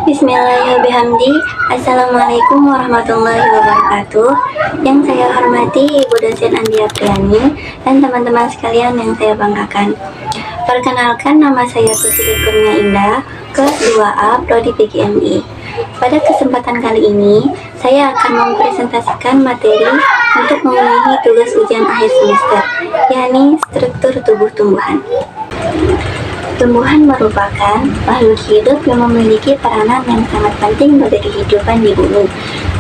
Bismillahirrahmanirrahim. Assalamualaikum warahmatullahi wabarakatuh. Yang saya hormati Ibu dosen Andi Apriani dan teman-teman sekalian yang saya banggakan. Perkenalkan, nama saya Putri Kurnia Indah, kelas 2A Prodi PGMI. Pada kesempatan kali ini, saya akan mempresentasikan materi untuk memenuhi tugas ujian akhir semester, yakni struktur tubuh tumbuhan. Tumbuhan merupakan makhluk hidup yang memiliki peranan yang sangat penting bagi kehidupan di bumi.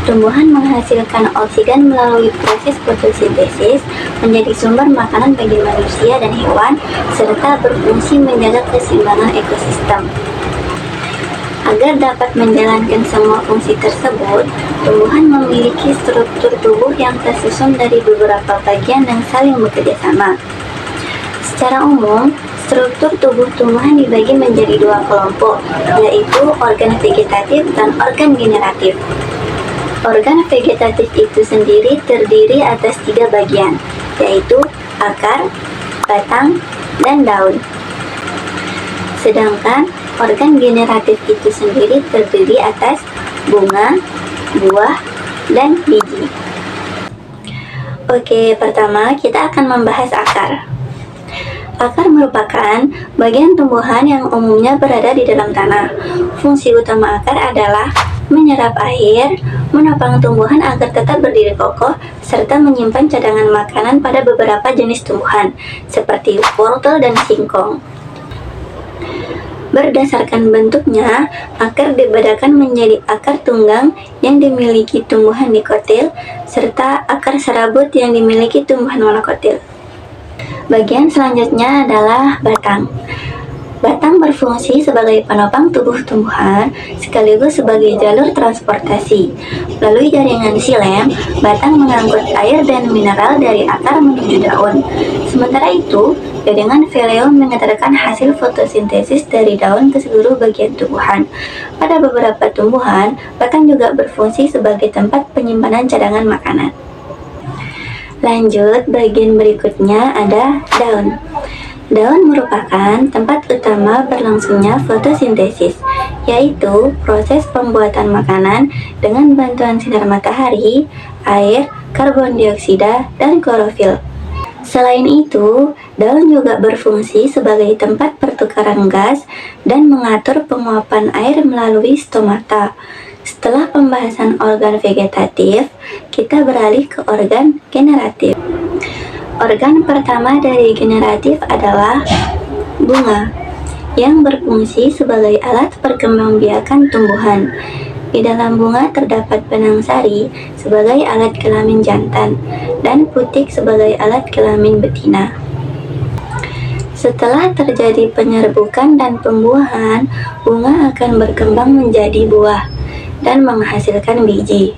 Tumbuhan menghasilkan oksigen melalui proses fotosintesis, menjadi sumber makanan bagi manusia dan hewan, serta berfungsi menjaga keseimbangan ekosistem. Agar dapat menjalankan semua fungsi tersebut, tumbuhan memiliki struktur tubuh yang tersusun dari beberapa bagian yang saling bekerja sama. Secara umum, struktur tubuh tumbuhan dibagi menjadi dua kelompok, yaitu organ vegetatif dan organ generatif. Organ vegetatif itu sendiri terdiri atas 3 bagian, yaitu akar, batang, dan daun. Sedangkan organ generatif itu sendiri terdiri atas bunga, buah, dan biji. Oke, pertama kita akan membahas akar. Akar merupakan bagian tumbuhan yang umumnya berada di dalam tanah. Fungsi utama akar adalah menyerap air, menopang tumbuhan agar tetap berdiri kokoh, serta menyimpan cadangan makanan pada beberapa jenis tumbuhan, seperti wortel dan singkong. Berdasarkan bentuknya, akar dibedakan menjadi akar tunggang yang dimiliki tumbuhan dikotil, serta akar serabut yang dimiliki tumbuhan monokotil. Bagian selanjutnya adalah batang. Batang berfungsi sebagai penopang tubuh tumbuhan sekaligus sebagai jalur transportasi. Melalui jaringan xilem, batang mengangkut air dan mineral dari akar menuju daun. Sementara itu, jaringan phloem mengantarkan hasil fotosintesis dari daun ke seluruh bagian tumbuhan. Pada beberapa tumbuhan, batang juga berfungsi sebagai tempat penyimpanan cadangan makanan. Lanjut, bagian berikutnya ada daun. Daun merupakan tempat utama berlangsungnya fotosintesis, yaitu proses pembuatan makanan dengan bantuan sinar matahari, air, karbon dioksida, dan klorofil. Selain itu, daun juga berfungsi sebagai tempat pertukaran gas dan mengatur penguapan air melalui stomata. Setelah pembahasan organ vegetatif, kita beralih ke organ generatif. Organ pertama dari generatif adalah bunga, yang berfungsi sebagai alat perkembangbiakan tumbuhan. Di dalam bunga terdapat benang sari sebagai alat kelamin jantan dan putik sebagai alat kelamin betina. Setelah terjadi penyerbukan dan pembuahan, bunga akan berkembang menjadi buah dan menghasilkan biji.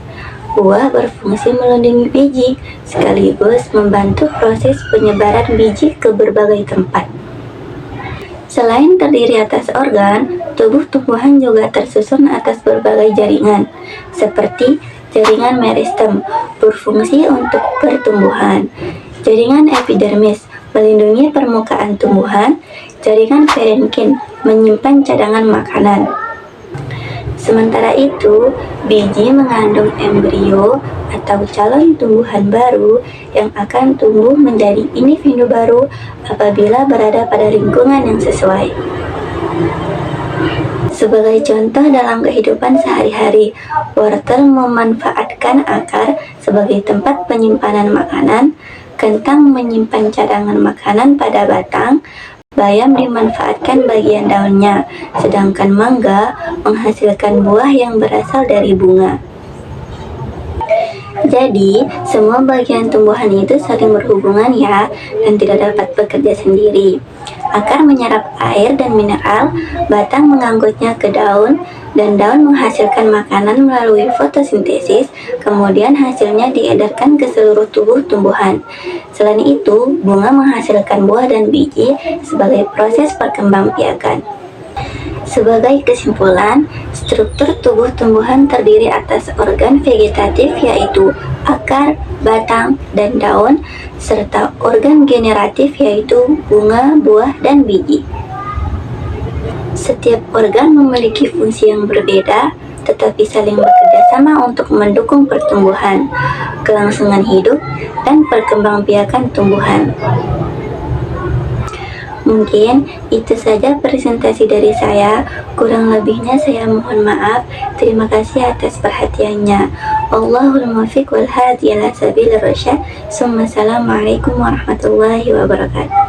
Buah berfungsi melindungi biji, sekaligus membantu proses penyebaran biji ke berbagai tempat. Selain terdiri atas organ, tubuh tumbuhan juga tersusun atas berbagai jaringan, seperti jaringan meristem, berfungsi untuk pertumbuhan, jaringan epidermis, melindungi permukaan tumbuhan, jaringan parenkin, menyimpan cadangan makanan. Sementara itu, biji mengandung embrio atau calon tumbuhan baru yang akan tumbuh menjadi individu baru apabila berada pada lingkungan yang sesuai. Sebagai contoh dalam kehidupan sehari-hari, wortel memanfaatkan akar sebagai tempat penyimpanan makanan, kentang menyimpan cadangan makanan pada batang, bayam dimanfaatkan bagian daunnya, sedangkan mangga menghasilkan buah yang berasal dari bunga. Jadi, semua bagian tumbuhan itu saling berhubungan ya, dan tidak dapat bekerja sendiri. Akar menyerap air dan mineral, batang menganggutnya ke daun, dan daun menghasilkan makanan melalui fotosintesis, kemudian hasilnya diedarkan ke seluruh tubuh tumbuhan. Selain itu, bunga menghasilkan buah dan biji sebagai proses perkembangbiakan. Sebagai kesimpulan, struktur tubuh tumbuhan terdiri atas organ vegetatif yaitu akar, batang, dan daun, serta organ generatif yaitu bunga, buah, dan biji. Setiap organ memiliki fungsi yang berbeda, tetapi saling bekerja sama untuk mendukung pertumbuhan, kelangsungan hidup, dan perkembangbiakan tumbuhan. Mungkin itu saja presentasi dari saya. Kurang lebihnya saya mohon maaf. Terima kasih atas perhatiannya. Wallahul muwaffiq wal hadi ila sabilir rasyad. Assalamualaikum warahmatullahi wabarakatuh.